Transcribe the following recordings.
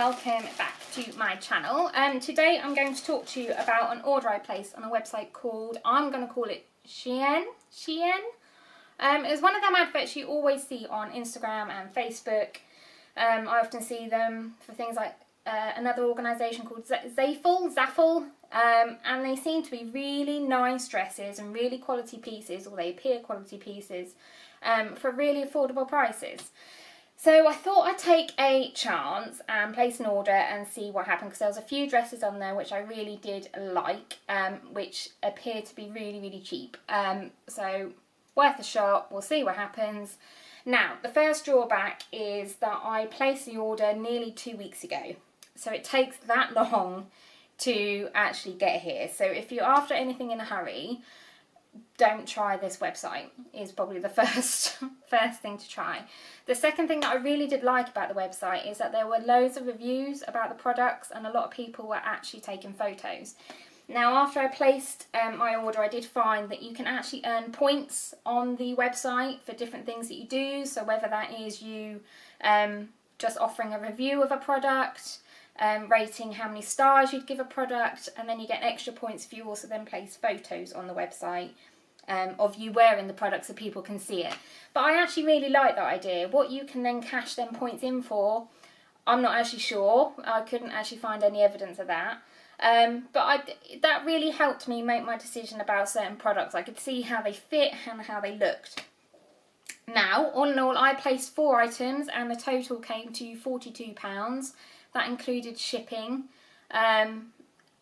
welcome back to my channel. Today I'm going to talk to you about an order I placed on a website called, I'm going to call it Shein. It was one of them adverts you always see on Instagram and Facebook. I often see them for things like another organisation called Zaffle, and they seem to be really nice dresses and really quality pieces, or they appear quality pieces, for really affordable prices. So I thought I'd take a chance and place an order and see what happened, because there was a few dresses on there which I really did like, which appeared to be really cheap. So worth a shot, we'll see what happens. Now, the first drawback is that I placed the order nearly 2 weeks ago. So it takes that long to actually get here. So if you're after anything in a hurry, don't try this website, is probably the first thing to try. The second thing that I really did like about the website is that there were loads of reviews about the products, and a lot of people were actually taking photos. Now, after I placed my order, I did find that you can actually earn points on the website for different things that you do. So whether that is you just offering a review of a product, rating how many stars you'd give a product, and then you get extra points if you also then place photos on the website of you wearing the product so people can see it. But I actually really like that idea. What you can then cash them points in for, I'm not actually sure. I couldn't actually find any evidence of that. That really helped me make my decision about certain products. I could see how they fit and how they looked. Now, all in all, I placed 4 items and the total came to £42. That included shipping,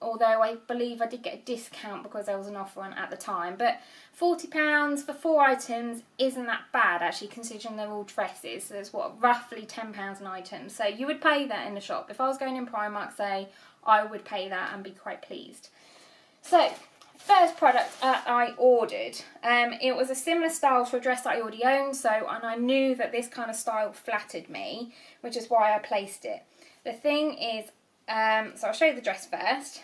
although I believe I did get a discount because there was an offer on at the time. But £40 for 4 items isn't that bad, actually, considering they're all dresses. So it's what, roughly £10 an item. So you would pay that in the shop. If I was going in Primark, say, I would pay that and be quite pleased. So, first product I ordered, it was a similar style to a dress that I already owned, and I knew that this kind of style flattered me, which is why I placed it. The thing is, so I'll show you the dress first.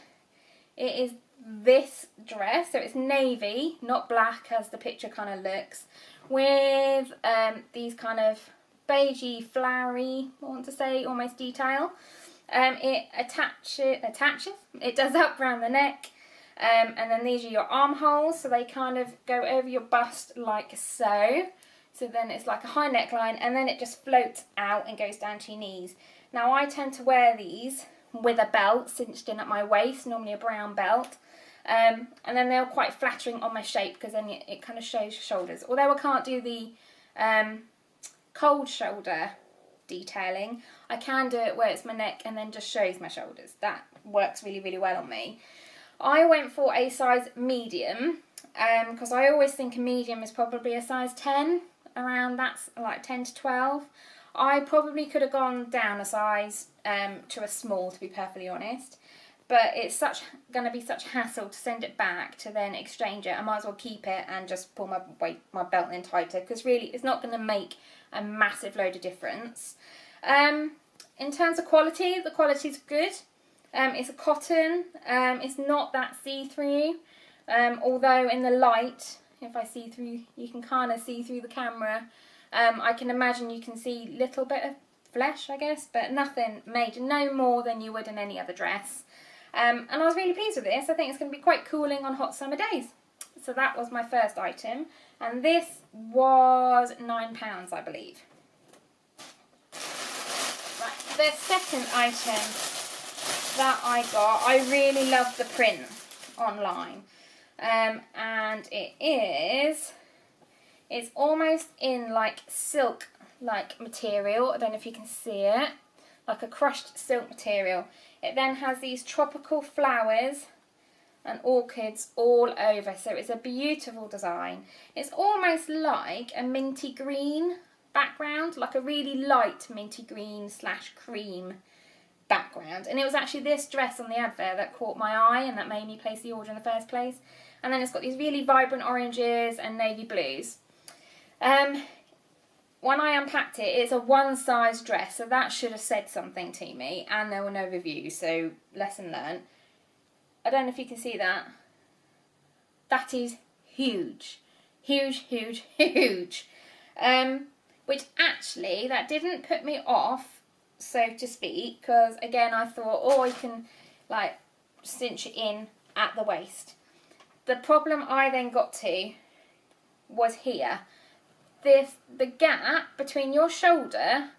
It is this dress, so it's navy, not black as the picture kind of looks, with these kind of beigey, flowery, I want to say, almost detail. It attaches, it does up around the neck, and then these are your armholes, so they kind of go over your bust like so. So then it's like a high neckline, and then it just floats out and goes down to your knees. Now, I tend to wear these with a belt cinched in at my waist, normally a brown belt, and then they're quite flattering on my shape, because then it kind of shows your shoulders. Although I can't do the cold shoulder detailing, I can do it where it's my neck and then just shows my shoulders. That works really well on me. I went for a size medium, because I always think a medium is probably a size 10, around that's like 10 to 12. I probably could have gone down a size to a small, to be perfectly honest, but it's going to be such a hassle to send it back to then exchange it. I might as well keep it and just pull my belt in tighter, because really it's not going to make a massive load of difference. In terms of quality, the quality's good. It's a cotton. It's not that see-through, although in the light, if I see through, you can kind of see through the camera. I can imagine you can see a little bit of flesh, I guess, but nothing major, no more than you would in any other dress. And I was really pleased with this. I think it's going to be quite cooling on hot summer days. So that was my first item, and this was £9, I believe. Right, the second item that I got, I really love the print online, and it's almost in like silk like material. I don't know if you can see it, like a crushed silk material. It then has these tropical flowers and orchids all over, so it's a beautiful design. It's almost like a minty green background, like a really light minty green / cream background, and it was actually this dress on the advert that caught my eye and that made me place the order in the first place. And then it's got these really vibrant oranges and navy blues. When I unpacked it, it's a one size dress, so that should have said something to me, and there were no reviews, so lesson learned. I don't know if you can see that. That is huge. Huge. Which actually, that didn't put me off so to speak, because again I thought, oh, I can like cinch it in at the waist. The problem I then got to was here. The gap between your shoulder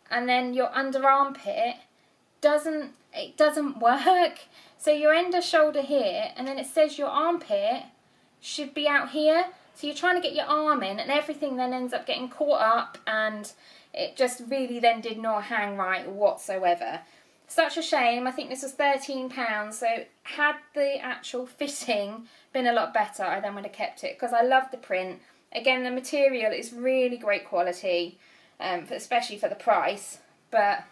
and then your under armpit doesn't work. So your end of shoulder here, and then it says your armpit should be out here. So you're trying to get your arm in, and everything then ends up getting caught up, and it just really then did not hang right whatsoever. Such a shame. I think this was £13, so had the actual fitting been a lot better, I then would have kept it, because I love the print. Again, the material is really great quality, especially for the price, but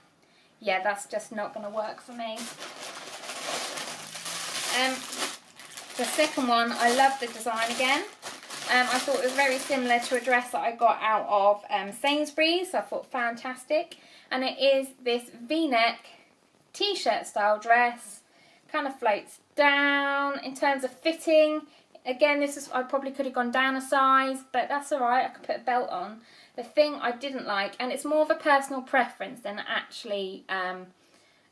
yeah, that's just not going to work for me. The second one, I love the design again. I thought it was very similar to a dress that I got out of Sainsbury's, so I thought fantastic. And it is this V-neck t-shirt style dress, kind of floats down. In terms of fitting, again, I probably could have gone down a size, but that's alright, I could put a belt on. The thing I didn't like, and it's more of a personal preference than actually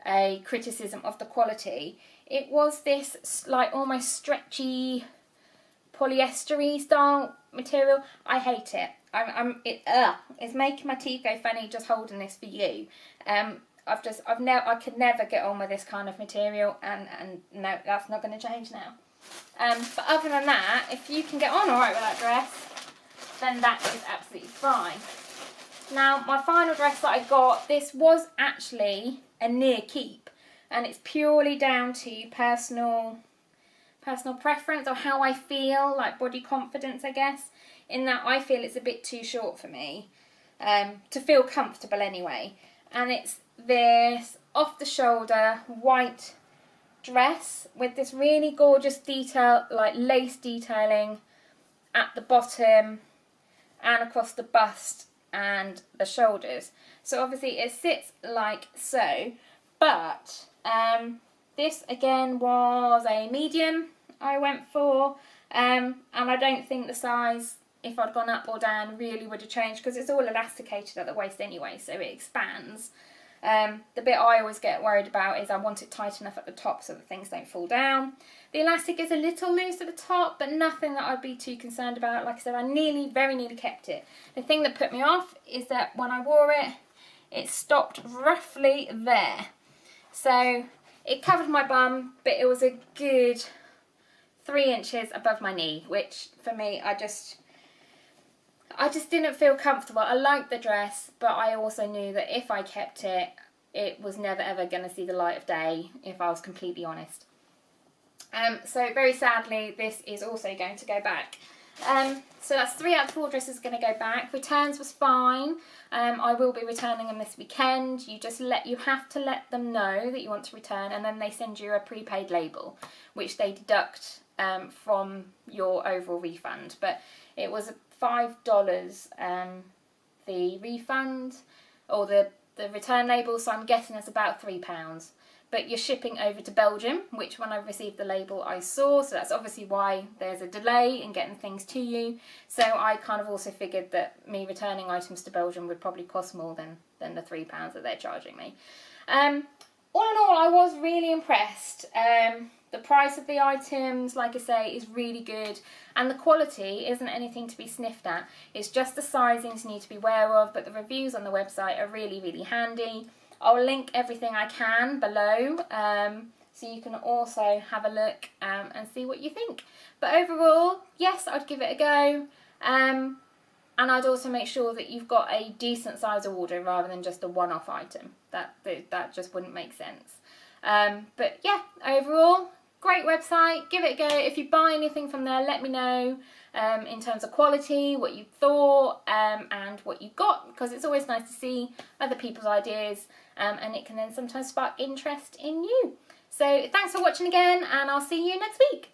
a criticism of the quality, it was this like almost stretchy polyester-y style material. I hate it. It's making my teeth go funny just holding this for you. I could never get on with this kind of material, and no, that's not going to change now. But other than that, if you can get on alright with that dress, then that is absolutely fine. Now, my final dress that I got, this was actually a near keep, and it's purely down to personal preference, or how I feel, like body confidence, I guess, in that I feel it's a bit too short for me, to feel comfortable anyway. And it's this off the shoulder white dress with this really gorgeous detail, like lace detailing at the bottom and across the bust and the shoulders. So obviously it sits like so, but this again was a medium I went for, and I don't think the size, if I'd gone up or down, really would have changed, because it's all elasticated at the waist anyway, so it expands. The bit I always get worried about is I want it tight enough at the top so that things don't fall down. The elastic is a little loose at the top, but nothing that I'd be too concerned about. Like I said, I very nearly kept it. The thing that put me off is that when I wore it, it stopped roughly there. So it covered my bum, but it was a good 3 inches above my knee, which for me, I just didn't feel comfortable. I liked the dress, but I also knew that if I kept it, it was never ever going to see the light of day, if I was completely honest. So very sadly, this is also going to go back. So that's 3 out of 4 dresses going to go back. Returns was fine. I will be returning them this weekend. You have to let them know that you want to return, and then they send you a prepaid label, which they deduct from your overall refund. But it was $5 the refund, or the return label, so I'm guessing it's about £3. But you're shipping over to Belgium, which when I received the label I saw, so that's obviously why there's a delay in getting things to you. So I kind of also figured that me returning items to Belgium would probably cost more than the £3 that they're charging me. All in all, I was really impressed. The price of the items, like I say, is really good, and the quality isn't anything to be sniffed at. It's just the sizings you need to be aware of, but the reviews on the website are really, really handy. I'll link everything I can below, so you can also have a look and see what you think. But overall, yes, I'd give it a go, and I'd also make sure that you've got a decent size order rather than just a one-off item. That just wouldn't make sense. But yeah, overall, great website, give it a go. If you buy anything from there, let me know in terms of quality, what you thought, and what you got, because it's always nice to see other people's ideas, and it can then sometimes spark interest in you. So thanks for watching again, and I'll see you next week.